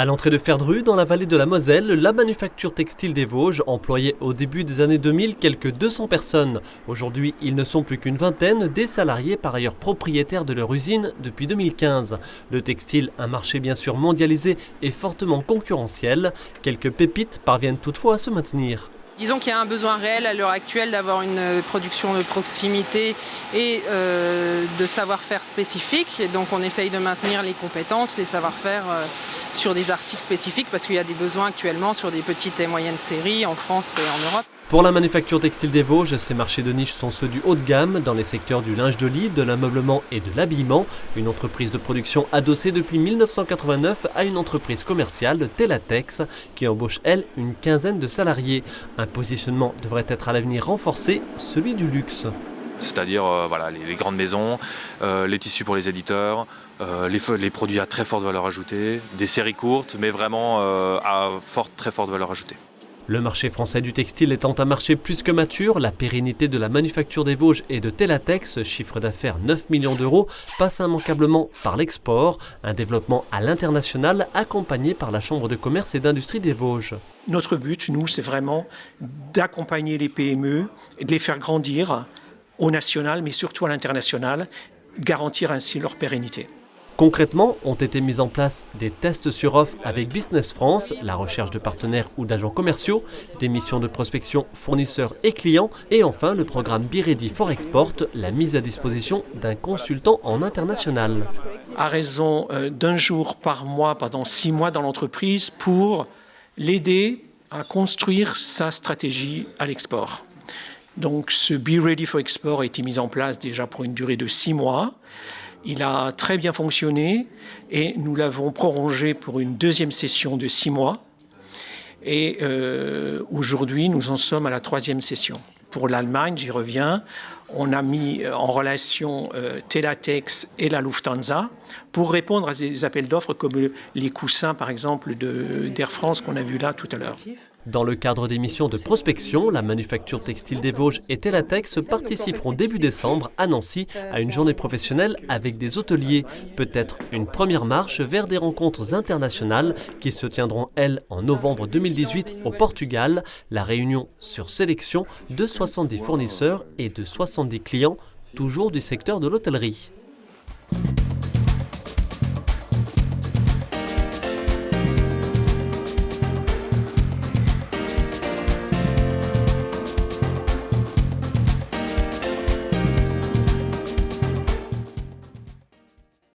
À l'entrée de Ferdru, dans la vallée de la Moselle, la manufacture textile des Vosges employait au début des années 2000 quelques 200 personnes. Aujourd'hui, ils ne sont plus qu'une vingtaine, des salariés par ailleurs propriétaires de leur usine depuis 2015. Le textile, un marché bien sûr mondialisé et fortement concurrentiel. Quelques pépites parviennent toutefois à se maintenir. Disons qu'il y a un besoin réel à l'heure actuelle d'avoir une production de proximité et de savoir-faire spécifique. Et donc on essaye de maintenir les compétences, les savoir-faire sur des articles spécifiques parce qu'il y a des besoins actuellement sur des petites et moyennes séries en France et en Europe. Pour la manufacture textile des Vosges, ces marchés de niche sont ceux du haut de gamme dans les secteurs du linge de lit, de l'ameublement et de l'habillement. Une entreprise de production adossée depuis 1989 à une entreprise commerciale, Telatex, qui embauche elle une quinzaine de salariés. Un positionnement devrait être à l'avenir renforcé, celui du luxe. C'est-à-dire les grandes maisons, les tissus pour les éditeurs, les produits à très forte valeur ajoutée, des séries courtes mais vraiment à très forte valeur ajoutée. Le marché français du textile étant un marché plus que mature, la pérennité de la manufacture des Vosges et de Telatex, chiffre d'affaires 9 millions d'euros, passe immanquablement par l'export, un développement à l'international accompagné par la Chambre de commerce et d'industrie des Vosges. Notre but, nous, c'est vraiment d'accompagner les PME et de les faire grandir au national, mais surtout à l'international, garantir ainsi leur pérennité. Concrètement, ont été mis en place des tests sur offre avec Business France, la recherche de partenaires ou d'agents commerciaux, des missions de prospection fournisseurs et clients, et enfin le programme Be Ready for Export, la mise à disposition d'un consultant en international. À raison d'un jour par mois pendant 6 mois dans l'entreprise pour l'aider à construire sa stratégie à l'export. Donc ce Be Ready for Export a été mis en place déjà pour une durée de 6 mois. Il a très bien fonctionné et nous l'avons prolongé pour une deuxième session de 6 mois. Et aujourd'hui, nous en sommes à la 3e session. Pour l'Allemagne, j'y reviens, on a mis en relation Telatex et la Lufthansa pour répondre à des appels d'offres comme les coussins, par exemple, d'Air France qu'on a vu là tout à l'heure. Dans le cadre des missions de prospection, la manufacture textile des Vosges et Telatex participeront début décembre à Nancy à une journée professionnelle avec des hôteliers. Peut-être une première marche vers des rencontres internationales qui se tiendront, elles, en novembre 2018 au Portugal. La réunion sur sélection de 70 fournisseurs et de 70 clients, toujours du secteur de l'hôtellerie.